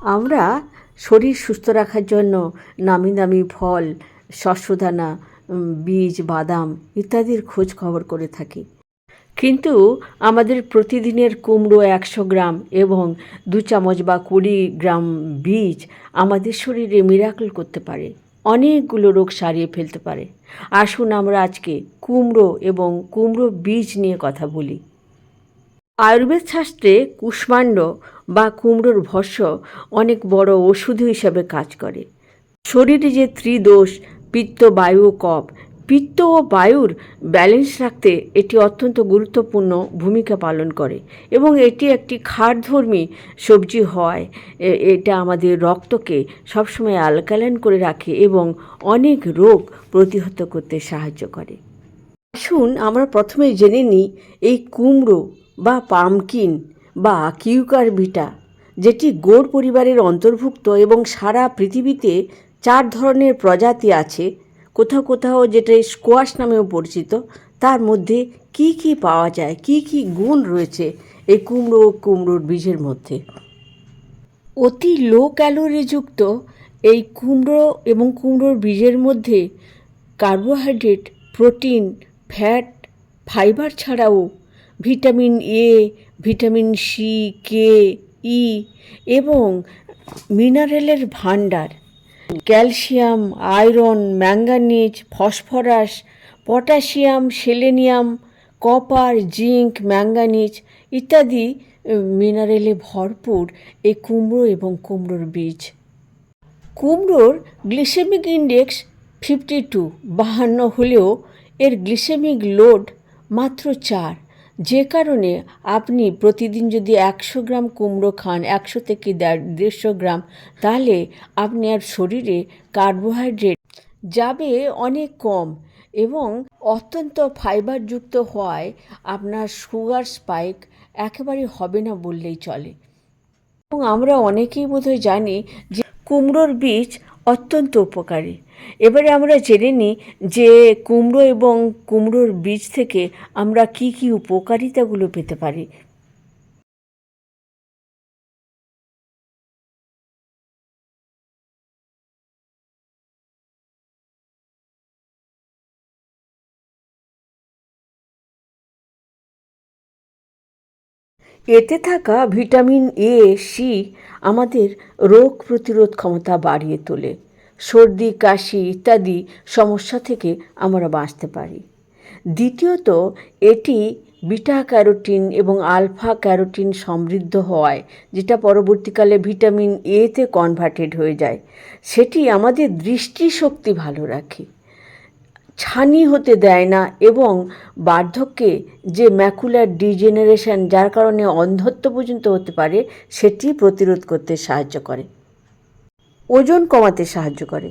আমরা শরীর সুস্থ রাখার জন্য নামি দামি ফল, শস্যদানা, বীজ, বাদাম ইত্যাদির খোঁজ খবর করে থাকি। কিন্তু আমাদের প্রতিদিনের কুমড়ো 100 গ্রাম এবং 2 চামচ বা 20 গ্রাম বীজ আমাদের শরীরে মিরাকল করতে পারে, অনেকগুলো রোগ সারিয়ে ফেলতে পারে। আসুন আমরা আজকে কুমড়ো এবং কুমড়ো বীজ নিয়ে কথা বলি। আয়ুর্বেদ শাস্ত্রে কুষ্মাণ্ড বা কুমড়োর ভস্য অনেক বড় ওষুধ হিসাবে কাজ করে। শরীরে যে ত্রিদোষ পিত্ত, বায়ু ও কফ, পিত্ত ও বায়ুর ব্যালেন্স রাখতে এটি অত্যন্ত গুরুত্বপূর্ণ ভূমিকা পালন করে এবং এটি একটি ক্ষারধর্মী সবজি হয়। এটা আমাদের রক্তকে সবসময় অ্যালকালাইন করে রাখে এবং অনেক রোগ প্রতিহত করতে সাহায্য করে। আসুন আমরা প্রথমে জেনে নিই এই কুমড়ো বা পামকিন বা কিউকারবিটা, যেটি গোড় পরিবারের অন্তর্ভুক্ত এবং সারা পৃথিবীতে 4 ধরনের প্রজাতি আছে, কোথাও কোথাও যেটা স্কোয়াশ নামেও পরিচিত। তার মধ্যে কি কি পাওয়া যায়, কি কি গুণ রয়েছে এই কুমড়ো ও কুমড়োর বীজের মধ্যে? অতি লো ক্যালোরিযুক্ত এই কুমড়ো এবং কুমড়োর বীজের মধ্যে কার্বোহাইড্রেট, প্রোটিন, ফ্যাট, ফাইবার ছাড়াও ভিটামিন এ, ভিটামিন সি, কে, ই এবং মিনারেলের ভাণ্ডার, calcium, iron, manganese, phosphorus, potassium, selenium, copper, zinc, manganese ইত্যাদি মিনারেলে ভরপুর এই কুমড়ো এবং কুমড়োর বীজ। কুমড়োর গ্লিসেমিক ইন্ডেক্স 52 হলেও এর গ্লিসেমিক লোড মাত্র 4, যে কারণে আপনি প্রতিদিন যদি 100 গ্রাম কুমড়ো খান, 100 থেকে 150 গ্রাম, তাহলে আপনার শরীরে কার্বোহাইড্রেট যাবে অনেক কম এবং অত্যন্ত ফাইবারযুক্ত হওয়ায় আপনার সুগার স্পাইক একেবারে হবে না বললেই চলে। এবং আমরা অনেকেই বোধহয় জানি যে কুমড়োর বীজ অত্যন্ত উপকারী। এবারে আমরা জেনে নিই যে কুমড়ো এবং কুমড়োর বীজ থেকে আমরা কি কি উপকারিতাগুলো পেতে পারি। এতে থাকা ভিটামিন এ, সি আমাদের রোগ প্রতিরোধ ক্ষমতা বাড়িয়ে তোলে। সর্দি, কাশি ইত্যাদি সমস্যা থেকে আমরা বাঁচতে পারি। দ্বিতীয়ত, এটি বিটা ক্যারোটিন এবং আলফা ক্যারোটিন সমৃদ্ধ হওয়ায়, যেটা পরবর্তীকালে ভিটামিন এতে কনভার্টেড হয়ে যায়, সেটি আমাদের দৃষ্টিশক্তি ভালো রাখে, ছানি হতে দেয় না এবং বার্ধক্যে যে ম্যাকুলার ডিজেনারেশন, যার কারণে অন্ধত্ব পর্যন্ত হতে পারে, সেটি প্রতিরোধ করতে সাহায্য করে। ওজন কমাতে সাহায্য করে।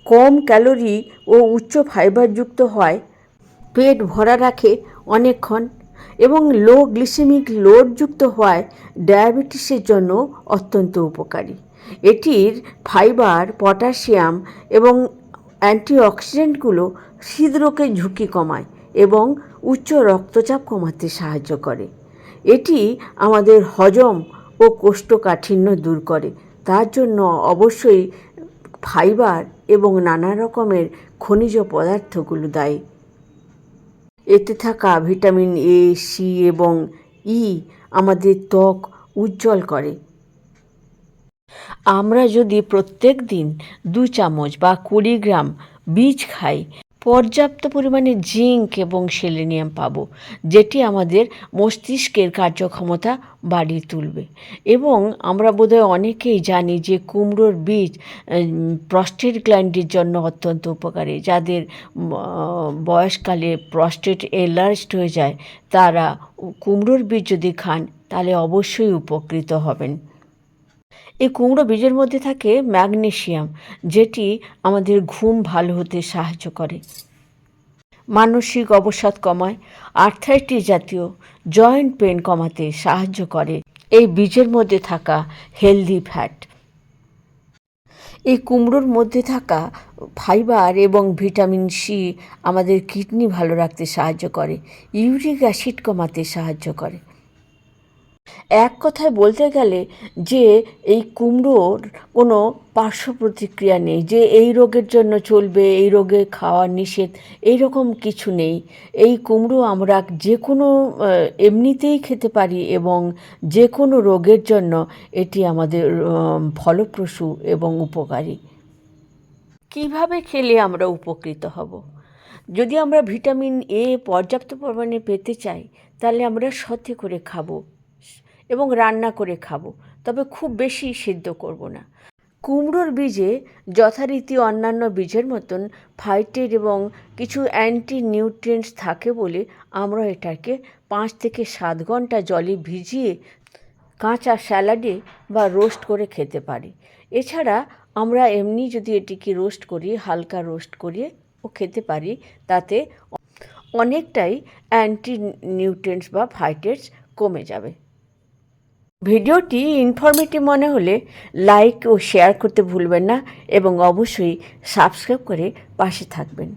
কম ক্যালোরি ও উচ্চ ফাইবারযুক্ত হয়, পেট ভরা রাখে অনেকক্ষণ এবং লো গ্লিসেমিক লোডযুক্ত হওয়ায় ডায়াবেটিসের জন্য অত্যন্ত উপকারী। এটির ফাইবার, পটাশিয়াম এবং অ্যান্টিঅক্সিডেন্টগুলো হৃদরোগের ঝুঁকি কমায় এবং উচ্চ রক্তচাপ কমাতে সাহায্য করে। এটি আমাদের হজম ও কোষ্ঠকাঠিন্য দূর করে, তার জন্য অবশ্যই ফাইবার এবং নানা রকমের খনিজ পদার্থগুলো দায়ী। এতে থাকা ভিটামিন এ, সি এবং ই আমাদের ত্বক উজ্জ্বল করে। আমরা যদি প্রত্যেক দিন 2 চামচ বা 20 গ্রাম বীজ খাই, পর্যাপ্ত পরিমাণে জিঙ্ক এবং সেলেনিয়াম পাবো, যেটি আমাদের মস্তিষ্কের কার্যক্ষমতা বাড়িয়ে তুলবে। এবং আমরা বোধহয় অনেকেই জানি যে কুমড়োর বীজ প্রস্টেট গ্ল্যান্ডের জন্য অত্যন্ত উপকারী। যাদের বয়সকালে প্রস্টেট এনলার্জড হয়ে যায়, তারা কুমড়োর বীজ যদি খান তাহলে অবশ্যই উপকৃত হবেন। এই কুমড়ো বীজের মধ্যে থাকে ম্যাগনেসিয়াম, যেটি আমাদের ঘুম ভালো হতে সাহায্য করে, মানসিক অবসাদ কমায়, আর্থ্রাইটিস জাতীয় জয়েন্ট পেন কমাতে সাহায্য করে এই বীজের মধ্যে থাকা হেলদি ফ্যাট। এই কুমড়োর মধ্যে থাকা ফাইবার এবং ভিটামিন সি আমাদের কিডনি ভালো রাখতে সাহায্য করে, ইউরিক অ্যাসিড কমাতে সাহায্য করে। এক কথায় বলতে গেলে যে এই কুমড়োর কোনো পার্শ্ব প্রতিক্রিয়া নেই, যে এই রোগের জন্য চলবে, এই রোগে খাওয়া নিষেধ, এইরকম কিছু নেই। এই কুমড়ো আমরা যে কোনো এমনিতেই খেতে পারি এবং যে কোনো রোগের জন্য এটি আমাদের ফলপ্রসূ এবং উপকারী। কিভাবে খেলে আমরা উপকৃত হব? যদি আমরা ভিটামিন এ পর্যাপ্ত পরিমাণে পেতে চাই, তাহলে আমরা সতে করে খাবো এবং রান্না করে খাবো, তবে খুব বেশি সিদ্ধ করব না। কুমড়োর বীজে যথারীতি অন্যান্য বীজের মতন ফাইটেট এবং কিছু অ্যান্টি নিউট্রিয়েন্টস থাকে বলে আমরা এটাকে 5 থেকে 7 ঘন্টা জলে ভিজিয়ে কাঁচা স্যালাডে বা রোস্ট করে খেতে পারি। এছাড়া আমরা এমনি যদি এটিকে রোস্ট করি, হালকা রোস্ট করিয়ে ও খেতে পারি, তাতে অনেকটাই অ্যান্টি নিউট্রিয়েন্টস বা ফাইটেটস কমে যাবে। ভিডিওটি ইনফরমেটিভ মনে হলে লাইক ও শেয়ার করতে ভুলবেন না এবং অবশ্যই সাবস্ক্রাইব করে পাশে থাকবেন।